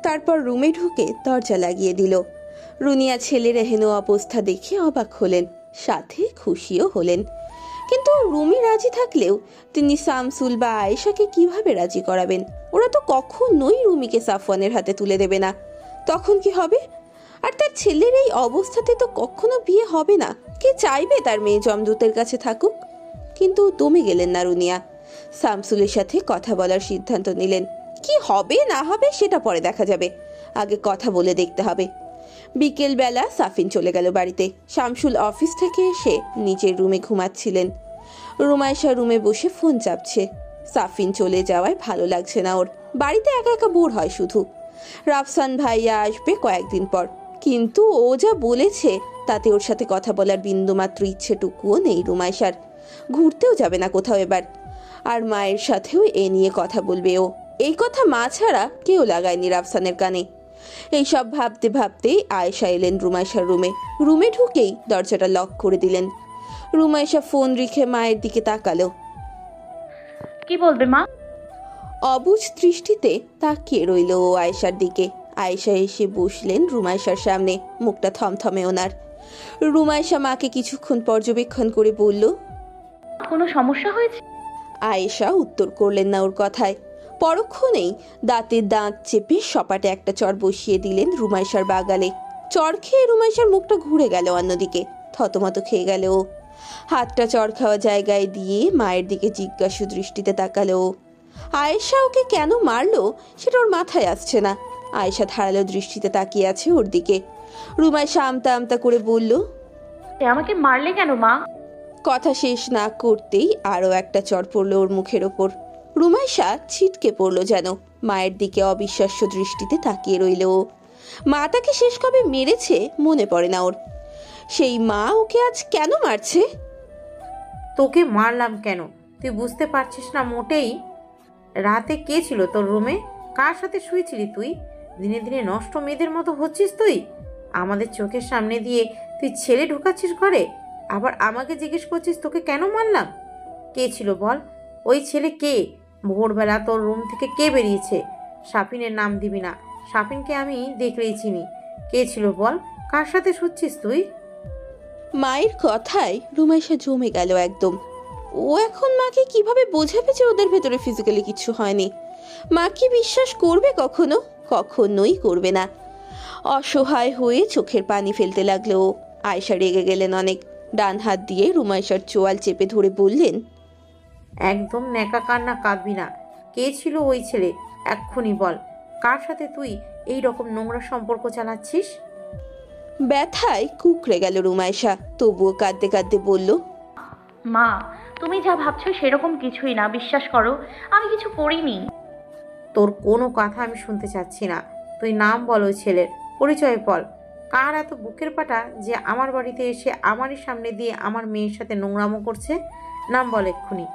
তারপর রুমে ঢুকে দরজা লাগিয়ে দিল। রুনিয়া ছেলের এহেন অবস্থা দেখে অবাক হলেন, সাথে খুশিও হলেন। কিন্তু রুমি রাজি থাকলেও তিনি শামসুল বা আয়েশাকে কিভাবে রাজি করাবেন? ওরা তো কখনোই রুমিকে সাফওয়ানের হাতে তুলে দেবে না। তখন কি হবে? আর তার ছেলের এই অবস্থাতে তো কখনো বিয়ে হবে না। কে চাইবে তার মেয়ে যমদূতের কাছে থাকুক? কিন্তু দমে গেলেন না রুনিয়া। শামসুলের সাথে কথা বলার সিদ্ধান্ত নিলেন। কি হবে না হবে সেটা পরে দেখা যাবে, আগে কথা বলে দেখতে হবে। বিকেল বেলা সাফিন চলে গেল বাড়িতে। শামসুল অফিস থেকে এসে নিজের রুমে ঘুমাচ্ছিলেন। রুমাইশা রুমে বসে ফোন চাপছে। সাফিন চলে যাওয়ায় ভালো লাগছে না ওর। বাড়িতে একা একা বোর হয় শুধু। রাফসান ভাইয়া আসবে কয়েকদিন পর, কিন্তু ও যা বলেছে তাতে ওর সাথে কথা বলার বিন্দুমাত্র ইচ্ছেটুকুও নেই রুমাইশার। ঘুরতেও যাবে না কোথাও এবার। আর মায়ের সাথেও এ নিয়ে কথা বলবে ও। এই কথা মা ছাড়া কেউ লাগায়নি রাফসানের কানে। এইসব ভাবতে ভাবতেই আয়েশা এলেন রুমাইশার রুমে। রুমে ঢুকেই দরজাটা লক করে দিলেন। রুমাইশা ফোন রেখে মায়ের দিকে তাকালো। কি বলবে মা? অবুঝ দৃষ্টিতে তাকিয়ে রইল ও আয়েশার দিকে। আয়েশা এসে বসলেন রুমাইশার সামনে, মুখটা থমথমে ওনার। রুমাইশা মাকে কিছুক্ষণ পর্যবেক্ষণ করে বলল, কোনো সমস্যা হয়েছে? আয়েশা উত্তর করলেন না ওর কথায়। পরক্ষণেই দাঁতের দাঁত চেপে সপাটে একটা চর বসিয়ে দিলেন রুমাইশার বাগালে। চর খেয়ে রুমাইশার মুখটা ঘুরে গেল অন্যদিকে, থতমত খেয়ে গেল ও। হাতটা চর খাওয়া জায়গায় দিয়ে মায়ের দিকে জিজ্ঞাসু দৃষ্টিতে তাকালো ও। আয়েশা ওকে কেন মারলো সেটা ওর মাথায় আসছে না। আয়েশা ধারালো দৃষ্টিতে তাকিয়ে আছে ওর দিকে। রুমাইশা আমতা আমতা করে বলল, আমাকে মারলে কেন মা? কথা শেষ না করতেই আরো একটা চর পড়লো ওর মুখের ওপর। রুমাইশা ছিটকে পড়লো যেন। মায়ের দিকে অবিশ্বাস্য দৃষ্টিতে তাকিয়ে রইল ও। মা তাকে শেষ কবে মেরেছে মনে পড়ে না ওর। সেই মা ওকে আজ কেন মারছে? তোকে মারলাম কেন তুই বুঝতে পারছিস না মোটেই? রাতে কে ছিল তোর রুমে? কার সাথে শুয়েছিলি তুই? দিনে দিনে নষ্ট মেয়েদের মতো হচ্ছিস তুই। আমাদের চোখের সামনে দিয়ে তুই ছেলে ঢুকাচ্ছিস ঘরে, আবার আমাকে জিজ্ঞেস করছিস তোকে কেন মারলাম? কে ছিল বল? ওই ছেলে কে? ভোরবেলা তোর রুম থেকে কে বেরিয়েছে? সাফিনের নাম দিবি না, সাফিনকে আমি দেখলেই চিনি। কে ছিল বল? কার সাথে শুচ্ছিস তুই? মায়ের কথায় রুমাইশা জমে গেল একদম। ও এখন মাকে কিভাবে বোঝাবে যে ওদের ভেতরে ফিজিক্যালি কিছু হয়নি? মা কি বিশ্বাস করবে কখনো? কখনোই করবে না। অসহায় হয়ে চোখের পানি ফেলতে লাগলো ও। আয়েশা রেগে গেলেন অনেক। ডান হাত দিয়ে রুমাইশার চোয়াল চেপে ধরে বললেন, একদম ন্যাকা কান্না কাঁদবি না। কে ছিল ওই ছেলে? এক্ষুনি বল। কার সাথে তুই এই রকম নোংরা সম্পর্ক চালাচ্ছিস? ব্যথায় কুকড়ে গেল রুমাইশা। তবুও কাঁদতে কাঁদতে বলল, মা, তুমি যা ভাবছো সেরকম কিছুই না, বিশ্বাস করো আমি কিছু করিনি। তোর কোনো কথা আমি শুনতে চাচ্ছি না। তুই নাম বল ওই ছেলের, পরিচয় বল। কার এত বুকের পাটা যে আমার বাড়িতে এসে আমারই সামনে দিয়ে আমার মেয়ের সাথে নোংরামো করছে? নাম বল এক্ষুনি।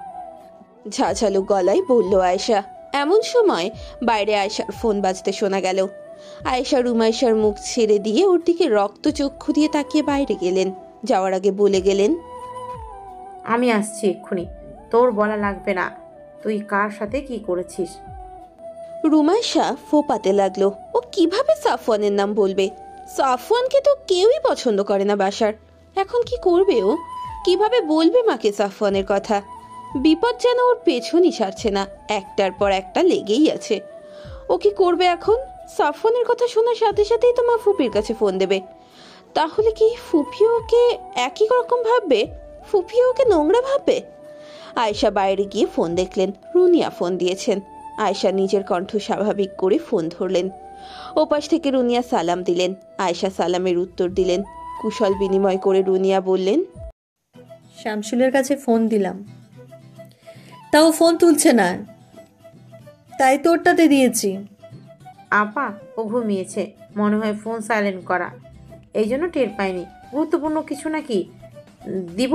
ঝাঝালো গলায় বলল আয়েশা। এমন সময় বাইরে আয়েশার ফোন বাজতে শোনা গেল। আয়েশা রুমাইশার মুখ ছেড়ে দিয়ে ওর দিকে রক্তচক্ষু দিয়ে তাকিয়ে বাইরে গেলেন। যাওয়ার আগে বলে গেলেন, আমি আসছি এক্ষুনি, তোর বলা লাগবে না তুই কার সাথে কি করেছিস। রুমাইশা ফোপাতে লাগলো। ও কিভাবে সাফওয়ানের নাম বলবে? সাফওয়ানকে তো কেউই পছন্দ করে না বাসার। এখন কি করবে ও? কিভাবে বলবে মাকে সাফওয়ানের কথা? বিপদ যেন ওর পেছনই ছাড়ছে না, একটার পর একটা লেগেই আছে। ও কি করবে এখন? সাফওয়ানের কথা শোনার সাথে সাথেই তো মা ফুপির কাছে ফোন দেবে। তাহলে কি ফুপিও ওকে একই রকম ভাববে? ফুপিও ওকে নোংরা ভাববে? আয়েশা বাইরে গিয়ে ফোন দেখলেন। রুনিয়া ফোন দিয়েছেন। আয়েশা নিজের কণ্ঠ স্বাভাবিক করে ফোন ধরলেন। ওপাশ থেকে রুনিয়া সালাম দিলেন। আয়েশা সালামের উত্তর দিলেন। কুশল বিনিময় করে রুনিয়া বললেন, শামসুলের কাছে ফোন দিলাম, তাও ফোন তুলছে না, তাই তোরটাতে দিয়েছি। আপা, ও ঘুমিয়েছে, মনে হয় ফোন সাইলেন্ট করা, এই জন্য টের পাইনি। গুরুত্বপূর্ণ কিছু নাকি? দিব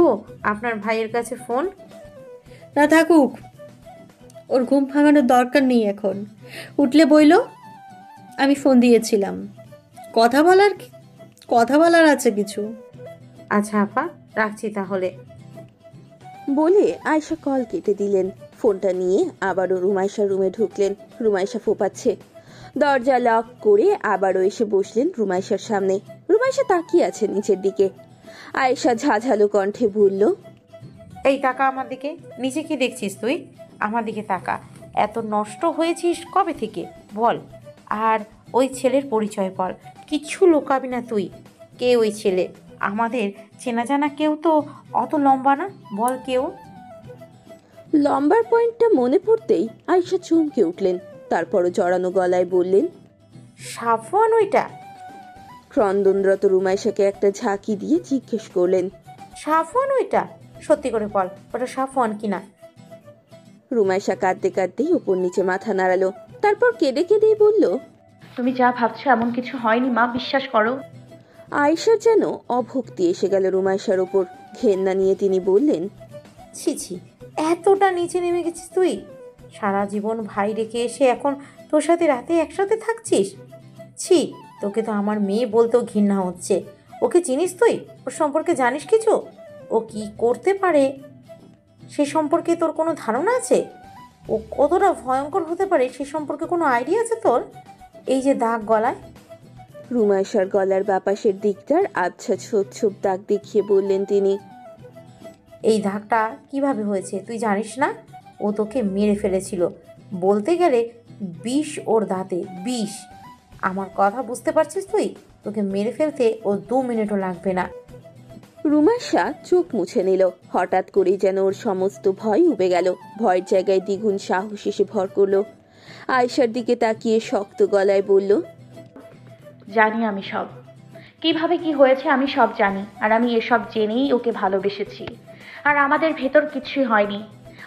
আপনার ভাইয়ের কাছে ফোন? না, থাকুক, ওর ঘুম ভাঙানোর দরকার নেই এখন। উঠলে বইল আমি ফোন দিয়েছিলাম, কথা বলার আছে কিছু। আচ্ছা আপা, রাখছি তাহলে। বলে আয়েশা কল কেটে দিলেন। ফোনটা নিয়ে আবারও রুমাইশার রুমে ঢুকলেন। রুমাইশা ফোপাচ্ছে। দরজা লক করে আবারও এসে বসলেন রুমাইশার সামনে। রুমাইশা তাকিয়ে আছে নিচের দিকে। আয়েশা ঝাঝালো কণ্ঠে বলল, এই তাকা আমার দিকে। নিচে কি দেখছিস তুই? আমার দিকে তাকা। এত নষ্ট হয়েছিস কবে থেকে বল? আর ওই ছেলের পরিচয় বল। কিচ্ছু লুকাবি না তুই। কে ওই ছেলে? আমাদের চেনা জানা কেউ তো অত লম্বা না, বল কেউ। লম্বার পয়েন্টটা মনে পড়তেই আয়েশা চমকে উঠলেন। তারপরও জড়ানো গলায় বললেন, সাফওয়ান ওইটা? ক্রন্দনরত রুমাইশাকে একটা ঝাঁকি দিয়ে জিজ্ঞেস করলেন, সাফওয়ান ওইটা? সত্যি করে বল, ওটা সাফওয়ান কিনা? রুমাইশা কাঁদতে কাঁদতেই উপর নিচে মাথা নাড়ালো। তারপর কেঁদে কেঁদেই বলল, তুমি যা ভাবছো এমন কিছু হয়নি মা, বিশ্বাস করো। আয়েশার যেন অভক্তি এসে গেল রুমাইশার ওপর। ঘেন্না নিয়ে তিনি বললেন, ছি ছি, এতটা নিচে নেমে গেছিস তুই? সারা জীবন ভাই রেখে এসে এখন তোর সাথে রাতে একসাথে থাকছিস? ছি, তোকে তো আমার মেয়ে বলতেও ঘৃণা হচ্ছে। ওকে চিনিস তুই? ওর সম্পর্কে জানিস কিছু? ও কি করতে পারে সে সম্পর্কে তোর কোনো ধারণা আছে? ও কতটা ভয়ঙ্কর হতে পারে সে সম্পর্কে কোনো আইডিয়া আছে তোর? এই যে দাগ গলায়। রুমাইশার গলার বাপাসের দিকটার আবছা ছোপ ছোপ দাগ দেখিয়ে বললেন তিনি, এই দাগটা কিভাবে হয়েছে তুই জানিস না? ও তোকে মেরে ফেলেছিল। বলতে গেলে বিষ ওর দাঁতে, বিষ। আমার কথা বুঝতে পারছিস তুই? তোকে মেরে ফেলতে ও 2 মিনিটও লাগবে না। রুমাইশা চোখ মুছে নিল। হঠাৎ করেই যেন ওর সমস্ত ভয় উবে গেল। ভয়ের জায়গায় দ্বিগুণ সাহস এসে ভর করলো। আয়েশার দিকে তাকিয়ে শক্ত গলায় বলল, জানি আমি সব, কিভাবে কি হয়েছে আমি সব জানি। আর আমি এসব জেনেই ওকে ভালোবেসেছি। আর আমাদের ভেতর কিছুই হয়নি।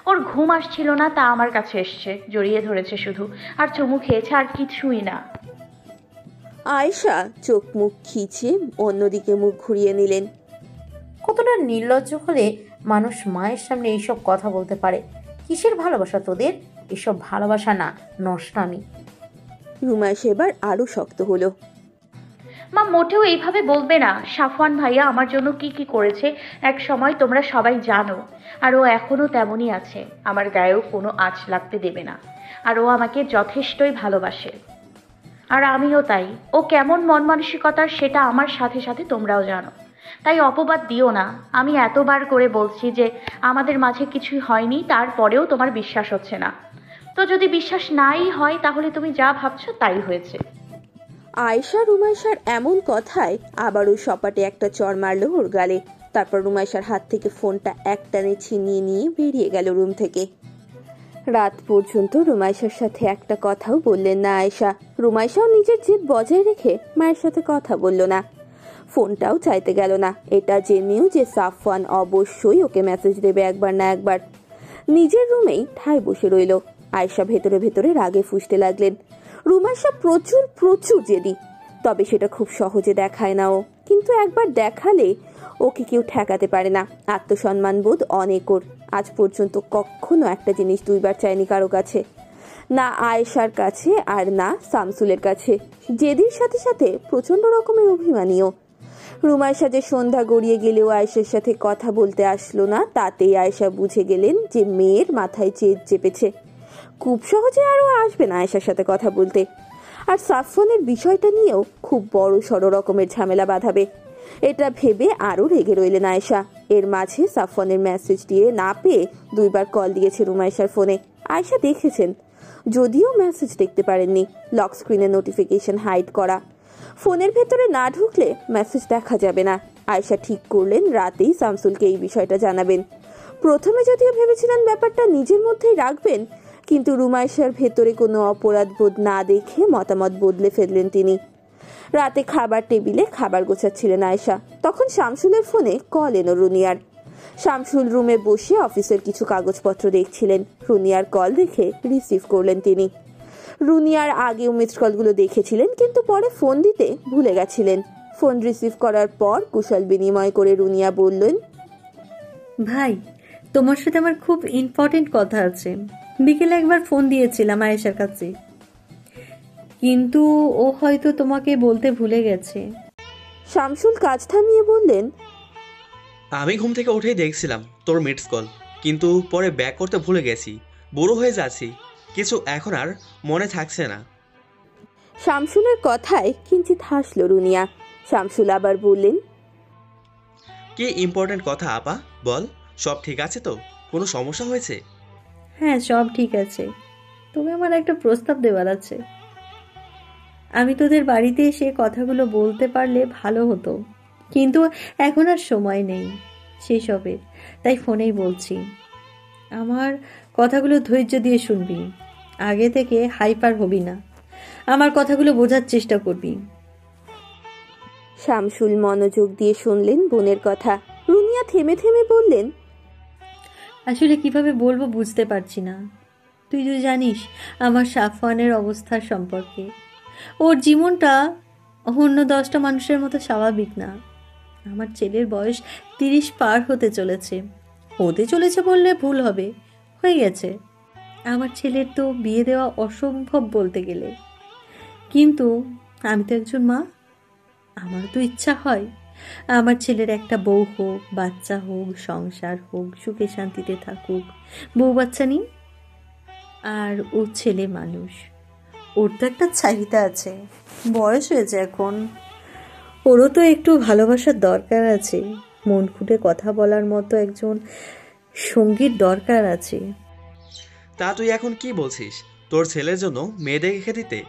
ওর ঘুম আসছিল না, তা আমার কাছে এসছে, জড়িয়ে ধরেছে শুধু, আর চুমু খেয়েছে, আর কিছুই না। আয়েশা চোখ মুখ খিচে অন্যদিকে মুখ ঘুরিয়ে নিলেন। কতটা নির্লজ্জ হলে মানুষ মায়ের সামনে এইসব কথা বলতে পারে? কিসের ভালোবাসা তোদের? এসব ভালোবাসা না, নষ্টামি। রুমাইশা এবার আরো শক্ত হলো। মা মোটেও এইভাবে বলবে না। সাফওয়ান ভাইয়া আমার জন্য কি কি করেছে এক সময় তোমরা সবাই জানো। আর ও এখনও তেমনই আছে, আমার গায়েও কোনো আঁচ লাগতে দেবে না। আর ও আমাকে যথেষ্টই ভালোবাসে, আর আমিও তাই। ও কেমন মন মানসিকতার সেটা আমার সাথে সাথে তোমরাও জানো। তাই অপবাদ দিও না। আমি এতবার করে বলছি যে আমাদের মাঝে কিছুই হয়নি, তারপরেও তোমার বিশ্বাস হচ্ছে না। তো যদি বিশ্বাস নাই হয় তাহলে তুমি যা ভাবছো তাই হয়েছে। আয়েশা রুমাইশার এমন কথায় আবারও সপাটে একটা চড় মারলো ওর গালে। তারপর রুমাইশার হাত থেকে ফোনটা একটানে ছিনিয়ে নিয়ে বেরিয়ে গেল রুম থেকে। রাত পর্যন্ত রুমাইশার সাথে একটা কথাও বললেন না আয়েশা। রুমাইশাও নিজের জেদ বজায় রেখে মায়ের সাথে কথা বলল না, ফোনটাও চাইতে গেল না। এটা জেনেও যে সাফওয়ান অবশ্যই ওকে মেসেজ দেবে একবার না একবার। নিজের রুমেই ঠায় বসে রইল। আয়েশা ভেতরে ভেতরে রাগে ফুঁসতে লাগলেন। রুমাইশা প্রচুর প্রচুর জেদি, তবে সেটা খুব সহজে দেখায় না ও। কিন্তু একবার দেখালে ওকে কেউ ঠেকাতে পারে না। আত্মসম্মান বোধ অনেক ওর। আজ পর্যন্ত কখনো একটা জিনিস দুইবার চায়নি কারো কাছে, না আয়েশার কাছে আর না শামসুলের কাছে। জেদির সাথে সাথে প্রচন্ড রকমের অভিমানীও। রুমাইশা যে সন্ধ্যা গড়িয়ে গেলেও আয়েশার সাথে কথা বলতে আসলো না, তাতেই আয়েশা বুঝে গেলেন যে মেয়ের মাথায় জেদ চেপেছে। খুব সহজে আরও আসবে না আয়েশার সাথে কথা বলতে। আর সাফওয়ানের বিষয়টা নিয়েও খুব বড় সড় রকমের ঝামেলা বাঁধাবে, এটা ভেবে আরও রেগে রইলেন আয়েশা। এর মাঝে সাফওয়ানের মেসেজ দিয়ে না পেয়ে 2বার কল দিয়েছে রুমাইশার ফোনে। আয়েশা দেখেছেন, যদিও মেসেজ দেখতে পারেননি। লক স্ক্রিনে নোটিফিকেশন হাইড করা। ফোনের ভেতরে না ঢুকলে মেসেজ দেখা যাবে না। আয়েশা ঠিক করলেন রাতেই শামসুলকে এই বিষয়টা জানাবেন। প্রথমে যদিও ভেবেছিলেন ব্যাপারটা নিজের মধ্যেই রাখবেন, কিন্তু রুমাইশার ভেতরে কোনো অপরাধ বোধ না দেখে মতামত বদলে ফেললেন তিনি। রাতে খাবার টেবিলে খাবার গোছাচ্ছিলেন আয়েশা, তখন শামসুলের ফোনে কল এলো রুনিয়ার। শামসুল রুমে বসে অফিসের কিছু কাগজপত্র দেখছিলেন। রুনিয়ার কল দেখে রিসিভ করলেন তিনি। রুনিয়ার আগেও মিসড কলগুলো দেখেছিলেন, কিন্তু পরে ফোন দিতে ভুলে গেছিলেন। ফোন রিসিভ করার পর কুশল বিনিময় করে রুনিয়া বললেন, ভাই, তোমার সাথে আমার খুব ইম্পর্টেন্ট কথা আছে। বিকেলে একবার ফোন দিয়েছিলাম আয়েশার কাছে, কিন্তু ও হয়তো তোমাকে বলতে ভুলে গেছে। শামসুল কাজ থামিয়ে বললেন, আমি ঘুম থেকে উঠেই দেখছিলাম তোর মিসড কল, কিন্তু পরে ব্যাক করতে ভুলে গেছি। বুড়ো হয়ে যাচ্ছি, কিছু এখন আর মনে থাকছে না। শামসুলের কথায় কিঞ্চিত হাসল রুনিয়া। শামসুল আবার বললেন, কি ইম্পর্টেন্ট কথা আপা, বল। সব ঠিক আছে তো? কোনো সমস্যা হয়েছে? হ্যাঁ, সব ঠিক আছে। তবে আমার একটা প্রস্তাব দেওয়ার আছে। আমি তোদের বাড়িতে এসে কথাগুলো বলতে পারলে ভালো হতো, কিন্তু এখন আর সময় নেই সেসবের, তাই ফোনেই বলছি। আমার কথাগুলো ধৈর্য দিয়ে শুনবি, আগে থেকে হাইপার হবি না, আমার কথাগুলো বোঝার চেষ্টা করবি। শামসুল মনোযোগ দিয়ে শুনলেন বোনের কথা। রুনিয়া থেমে থেমে বললেন, আসলে কিভাবে বলবো বুঝতে পারছি না। তুই তো জানিস আমার সাফওয়ানের অবস্থার সম্পর্কে। ওর জীবনটা অন্য 10টা মানুষের মতো স্বাভাবিক না। আমার ছেলের বয়স 30 পার হতে চলেছে বললে ভুল হবে, হয়ে গেছে। আমার ছেলের তো বিয়ে দেওয়া অসম্ভব বলতে গেলে, কিন্তু আমি তো একজন মা। আমার তো ইচ্ছা হয় আমার ছেলের একটা বউ হোক, বাচ্চা হোক, সংসার হোক, সুখে শান্তিতে থাকুক। বউ বাচ্চা নিয়ে। আর ও ছেলে মানুষ, ওর তো একটা চাহিদা আছে, বয়স হয়েছে এখন। ওরও তো একটু ভালোবাসার দরকার আছে, মন খুলে কথা বলার মতো একজন সঙ্গীর দরকার আছে। তা তুই এখন কি বলছিস? তোর ছেলের জন্য মেয়ে দেখে দিতে?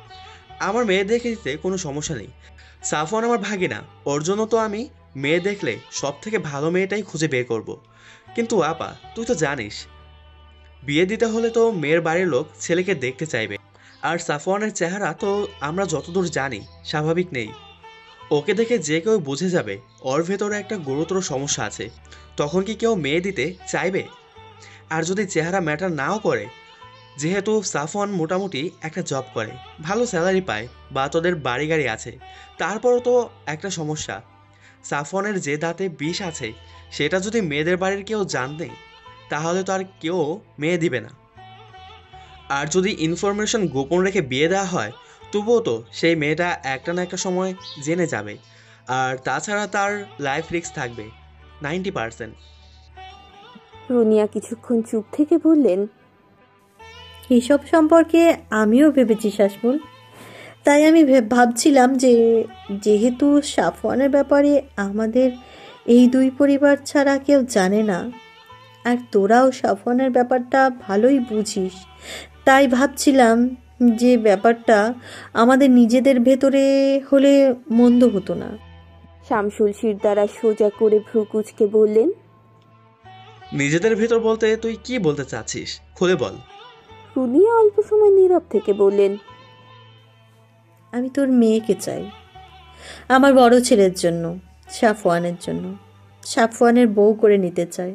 আমার মেয়ে দেখে দিতে কোনো সমস্যা নেই। সাফওয়ান আমার ভাগিনা, ওর জন্য তো আমি মেয়ে দেখলে সব থেকে ভালো মেয়েটাই খুঁজে বের করব। কিন্তু আপা, তুই তো জানিস বিয়ে দিতে হলে তো মেয়ের বাড়ির লোক ছেলেকে দেখতে চাইবে। আর সাফওয়ানের চেহারা তো আমরা যতদূর জানি স্বাভাবিক নেই। ওকে দেখে যে কেউ বুঝে যাবে ওর ভেতরে একটা গুরুতর সমস্যা আছে। তখন কি কেউ মেয়ে দিতে চাইবে? আর যদি চেহারা ম্যাটার নাও করে, যেহেতু সাফওয়ান মোটামুটি একটা জব করে, ভালো স্যালারি পায়, বা তোদের বাড়ি গাড়ি আছে, তারপরও তো একটা সমস্যা। সাফওয়ানের যে দাঁতে বিষ আছে সেটা যদি মেয়েদের বাড়ির কেউ জানতে, তাহলে তো আর কেউ মেয়ে দিবে না। আর যদি ইনফরমেশন গোপন রেখে বিয়ে দেওয়া হয়, তবুও তো সেই মেয়েটা একটা না একটা সময় জেনে যাবে। আর তাছাড়া তার লাইফ রিস্ক থাকবে 90%। রুনিয়া কিছুক্ষণ চুপ থেকে বললেন, এসব সম্পর্কে আমিও ভেবেছি শাসমুল। তাই আমি ভাবছিলাম যে যেহেতু সাফওয়ানের ব্যাপারে আমাদের এই দুই পরিবার ছাড়া কেউ জানে না, আর তোরাও সাফওয়ানের ব্যাপারটা ভালোই বুঝিস, তাই ভাবছিলাম যে ব্যাপারটা আমাদের নিজেদের ভেতরে হলে মন্দ হতো না। শামসুল শির দ্বারা সোজা করে ভ্রু কুঁচকে বললেন, নিজেদের ভেতর বলতে তুই কি বলতে চাচ্ছিস, খুলে বল। রুনিয়া অল্প সময় নীরব থেকে বললেন, আমি তোর মেয়েকে চাই, আমার বড় ছেলের জন্য, সাফওয়ানের জন্য। সাফওয়ানের বউ করে নিতে চাই।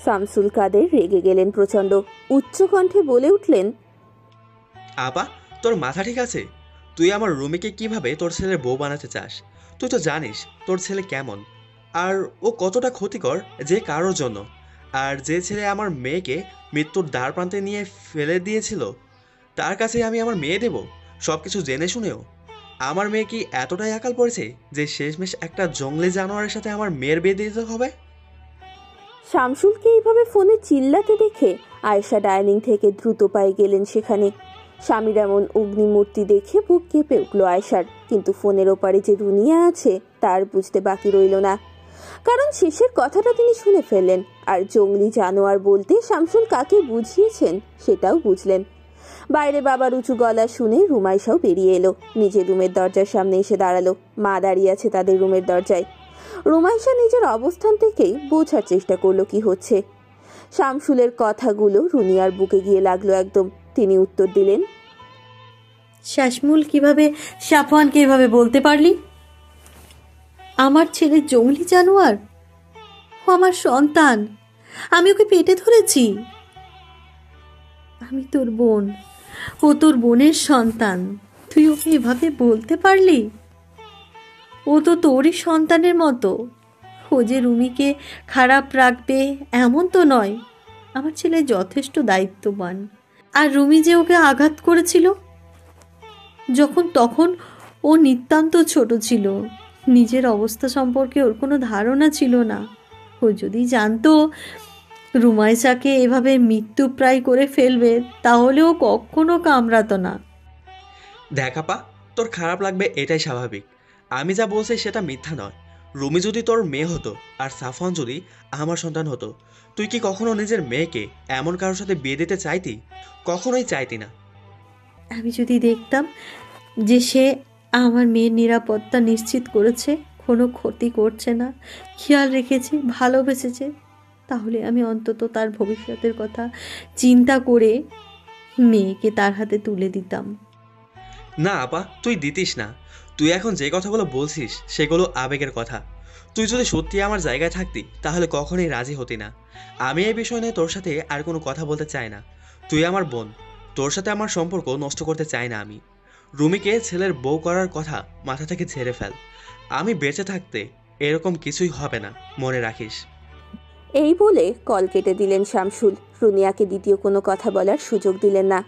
শামসুল কাদের রেগে গেলেন প্রচণ্ড। উচ্চ কণ্ঠে বলে উঠলেন, আপা, তোর মাথা ঠিক আছে? তুই আমার রুমিকে কিভাবে তোর ছেলের বউ বানাতে চাস? তুই তো জানিস তোর ছেলে কেমন, আর ও কতটা ক্ষতিকর যে কারোর জন্য। আর যে ছেলে আমার মেয়েকে মৃত্যুর দ্বার প্রান্তে নিয়ে ফেলে দিয়েছিল, তার কাছে আমি আমার মেয়ে দেব, সব কিছু জেনে শুনেও? আমার মেয়ে কি এতটাই আকাল পড়েছে যে শেষমেশ একটা জঙ্গলি জানোয়ারের সাথে আমার মেয়ের বিয়ে দিতে হবে? শামসুলকে এইভাবে ফোনে চিল্লাতে দেখে আয়েশা ডাইনিং থেকে দ্রুত পায়ে গেলেন সেখানে। স্বামীর এমন অগ্নিমূর্তি দেখে বুক কেঁপে উঠল আয়েশার, কিন্তু ফোনের ওপারে যে রুনিয়া আছে তার বুঝতে বাকি রইল না, কারণ শেষের কথাটা তিনি শুনে ফেললেন। আর জঙ্গলি জানোয়ার বলতে শামসুল কাকে বুঝিয়েছেন সেটাও বুঝলেন। বাইরে বাবার উঁচু গলা শুনে রুমাইশাও বেরিয়ে এলো, নিজের রুমের দরজার সামনে এসে দাঁড়ালো। মা দাঁড়িয়ে আছে তাদের রুমের দরজায়। রুমাইশা নিজের অবস্থান থেকেই বোঝার চেষ্টা করলো কি হচ্ছে। শামসুলের কথাগুলো রুনিয়ার বুকে গিয়ে লাগলো একদম। তিনি উত্তর দিলেন, শাসমুল, কিভাবে সাফওয়ানকে এভাবে বলতে পারলি? আমার ছেলে জঙ্গলি জানোয়ার? ও আমার সন্তান, আমি ওকে পেটে ধরেছি। আমি তোর বোন, ও তোর বোনের সন্তান, তুই ওকে এভাবে বলতে পারলি? ও তো তোরই সন্তানের মতো। ও যে রুমিকে খারাপ রাখবে এমন তো নয়। আমার ছেলে যথেষ্ট দায়িত্ববান। আর রুমি যে ওকে আঘাত করেছিল যখন, তখন ও নিতান্ত ছোট ছিল, নিজের অবস্থা সম্পর্কে ওর কোনো ধারণা ছিল না। ও যদি জানতো রুমাইশাকে এভাবে মৃত্যু প্রায় করে ফেলবে তাহলেও কখনো কামড়াতো না। দেখ আপা, তোর খারাপ লাগবে এটাই স্বাভাবিক। আমি যা বলছি সেটা মিথ্যা নয়। রুমি যদি তোর মেয়ে হতো আর সাফওয়ান যদি আমার সন্তান হতো, তুই কি কখনো নিজের মেয়েকে এমন কারোর সাথে বিয়ে দিতে চাইতি? কখনোই চাইতি না। আমি যদি দেখতাম যে সে আমার মেয়ের নিরাপত্তা নিশ্চিত করেছে, কোনো ক্ষতি করছে না, খেয়াল রেখেছে, ভালোবেসেছে, তাহলে আমি অন্তত তার ভবিষ্যতের কথা চিন্তা করে মেয়েকে তার হাতে তুলে দিতাম। না আপা, তুই দিতিস না। তুই এখন যে কথাগুলো বলছিস সেগুলো আবেগের কথা। তুই যদি সত্যি আমার জায়গায় থাকতি তাহলে কখনোই রাজি হতি না। আমি এই বিষয় নিয়ে তোর সাথে আর কোনো কথা বলতে চাই না। তুই আমার বোন, তোর সাথে আমার সম্পর্ক নষ্ট করতে চাই না আমি। রুমিকে ছেলের বউ করার কথা মাথা থেকে ঝেড়ে ফেল। আমি বেঁচে থাকতে এরকম কিছুই হবে না, মনে রাখিস। এই বলে কল কেটে দিলেন শামসুল। রুনিয়াকে দ্বিতীয় কোনো কথা বলার সুযোগ দিলেন না।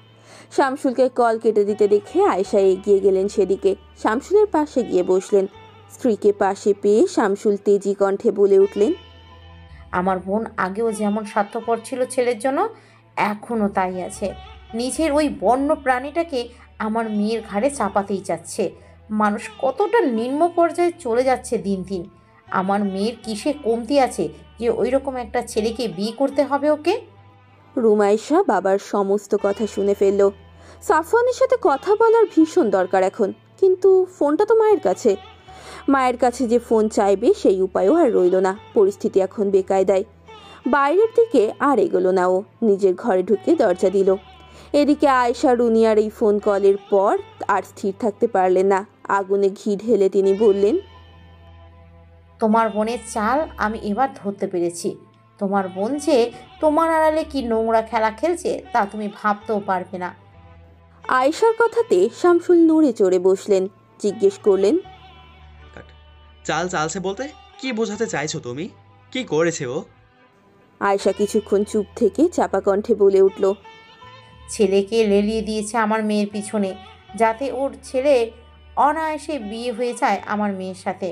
শামসুলকে কল কেটে দিতে দেখে আয়েশা এগিয়ে গেলেন সেদিকে। শামসুলের পাশে গিয়ে বসলেন। স্ত্রীকে পাশে পেয়ে শামসুল তেজি কণ্ঠে বলে উঠলেন, আমার বোন আগেও যেমন স্বার্থপর ছিল ছেলের জন্য, এখনও তাই আছে। নিজের ওই বন্য প্রাণীটাকে আমার মেয়ের ঘাড়ে চাপাতেই চাচ্ছে। মানুষ কতটা নিম্ন পর্যায়ে চলে যাচ্ছে দিন দিন। আমার মেয়ের কিসে কমতি আছে যে ওই রকম একটা ছেলেকে বিয়ে করতে হবে ওকে? রুমাইশা বাবার সমস্ত কথা শুনে ফেলল। সাফওয়ানের সাথে কথা বলার ভীষণ দরকার এখন, কিন্তু ফোনটা তো মায়ের কাছে। মায়ের কাছে যে ফোন চাইবে সেই উপায়ও আর রইল না। পরিস্থিতি এখন বেকায়দায়। বাইরের দিকে আর এগোলো না ও, নিজের ঘরে ঢুকে দরজা দিল। এদিকে আয়েশা রুনিয়ার এই ফোন কলের পর আর স্থির থাকতে পারলেন না। আগুনে ঘি ঢেলে তিনি বললেন, তোমার বোনের চাল আমি এবার ধরতে পেরেছি। তোমার বোন যে তোমার আড়ালে কি নোংরা খেলা খেলছে তা তুমি ভাবতেও পারবে না। আয়েশার কথাতে শামসুল নড়ে চড়ে বসলেন। জিজ্ঞেস করলেন, চাল চালছে বলতে কি বোঝাতে চাইছো তুমি? কি করেছে ও? আয়েশা কিছুক্ষণ চুপ থেকে চাপা কণ্ঠে বলে উঠল, ছেলেকে লেলিয়ে দিয়েছে আমার মেয়ের পিছনে, যাতে ওর ছেলে অনায়াসে বিয়ে হয়ে যায় আমার মেয়ের সাথে।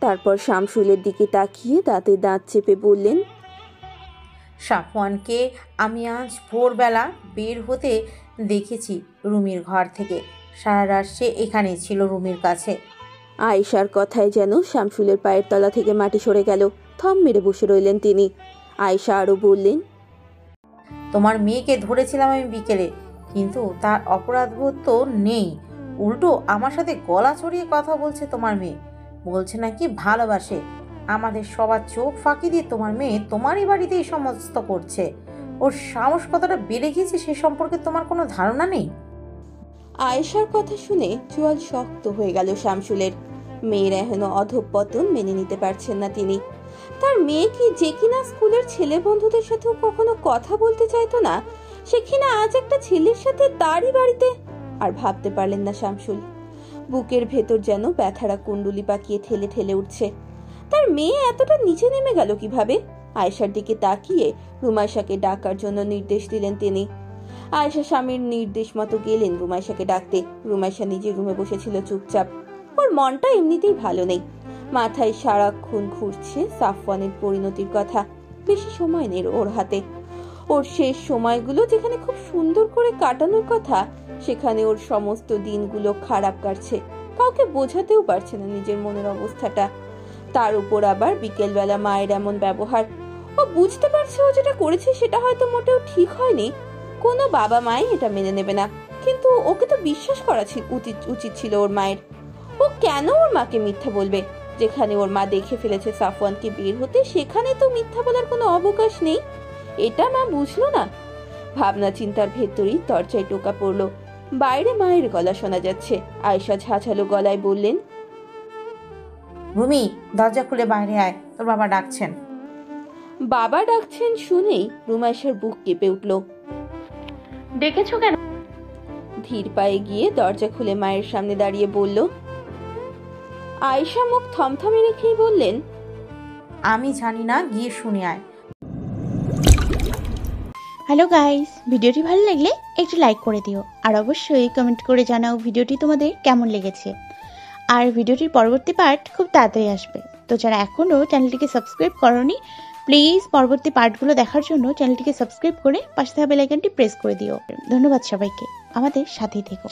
তারপর শামসুলের দিকে তাকিয়ে দাঁতে দাঁত চেপে বললেন, সাফওয়ানকে আমি আজ ভোরবেলা বের হতে দেখেছি রুমির ঘর থেকে। সারা রাত সে এখানেই ছিল রুমির কাছে। আয়েশার কথায় যেন শামসুলের পায়ের তলা থেকে মাটি সরে গেল। থম মেরে বসে রইলেন তিনি। আয়েশা আরও বললেন, তোমার মেয়েকে ধরেছিলাম আমি বিকেলে, কিন্তু তার অপরাধবোধ তো নেই। উল্টো আমার সাথে গলা চড়িয়ে কথা বলছে তোমার মেয়ে। বলছে নাকি ভালোবাসে। আমাদের সবার চোখ ফাঁকি দিয়ে তোমার মেয়ে তোমারই বাড়িতেই সমস্ত করছে। ওর সাহস কতটা বেড়ে গিয়েছে সে সম্পর্কে তোমার কোনো ধারণা নেই। আয়েশার কথা শুনে চোয়াল শক্ত হয়ে গেল শামসুলের। মেয়ের এখনো অধঃপতন মেনে নিতে পারছেন না তিনি। তার মেয়ে কি যে কিনা স্কুলের ছেলে বন্ধুদের সাথেও কখনো কথা বলতে চাইতো না, সে কিনা আজ একটা ছেলের সাথে তারই বাড়িতে। আর ভাবতে পারলেন না শামসুল। বুকের ভেতর যেন ব্যথারা কুণ্ডুলি পাকিয়ে ঠেলে ঠেলে উঠছে। তার মেয়ে এতটা নিচে নেমে গেল কিভাবে? আয়েশার দিকে তাকিয়ে রুমাইশাকে ডাকার জন্য নির্দেশ দিলেন তিনি। আয়েশা স্বামীর নির্দেশ মতো গেলেন রুমাইশাকে ডাকতে। রুমাইশা নিজের রুমে বসেছিল চুপচাপ। ওর মনটা এমনিতেই ভালো নেই। মাথায় সারাক্ষণ ঘুরছে সাফওয়ানের পরিণতির কথা। বেশি সময় নেই ওর হাতে। ওর শেষ সময়গুলো যেখানে খুব সুন্দর করে কাটানোর কথা, সেখানে ওর সমস্ত দিনগুলো খারাপ কাটছে। কাউকে বোঝাতেও পারছে না নিজের মনের অবস্থাটা। তার উপর আবার বিকেলবেলা মায়ের এমন ব্যবহার। ও বুঝতে পারছে ও যেটা করেছে সেটা হয়তো মোটেও ঠিক হয়নি। কোনো বাবা মাই এটা মেনে নেবে না, কিন্তু ওকে তো বিশ্বাস করা উচিত ছিল ওর মায়ের। ও কেন ওর মাকে মিথ্যা বলবে? যেখানে ওর মা দেখে ফেলেছে সাফওয়ানকে বের হতে, সেখানে তো মিথ্যা বলার কোনো অবকাশ নেই। এটা মা বুঝলো না। ভাবনা চিন্তার ভেতরেই দরজায় টোকা পড়লো। বাইরে মায়ের গলা শোনা যাচ্ছে। আয়েশা ঝাঁঝালো গলায় বললেন, রুমি, দরজা খুলে বাইরে আয়, তোর বাবা ডাকছেন। বাবা ডাকছেন শুনেই রুমাইশার বুক কেঁপে উঠল। ডেকেছো কেন? ধীর পায়ে গিয়ে দরজা খুলে মায়ের সামনে দাঁড়িয়ে বলল। আয়েশা মুখ থমথমে রেখেই বললেন, আমি জানি না, গিয়ে শুনে আয়। হ্যালো গাইস, ভিডিওটি ভালো লাগলে একটু লাইক করে দিও, আর অবশ্যই কমেন্ট করে জানাও ভিডিওটি তোমাদের কেমন লেগেছে। আর ভিডিওটির পরবর্তী পার্ট খুব তাড়াতাড়ি আসবে। তো যারা এখনও চ্যানেলটিকে সাবস্ক্রাইব করোনি, প্লিজ পরবর্তী পার্টগুলো দেখার জন্য চ্যানেলটিকে সাবস্ক্রাইব করে পাশে থাকা বেল আইকনটি প্রেস করে দিও। ধন্যবাদ সবাইকে, আমাদের সাথেই থেকো।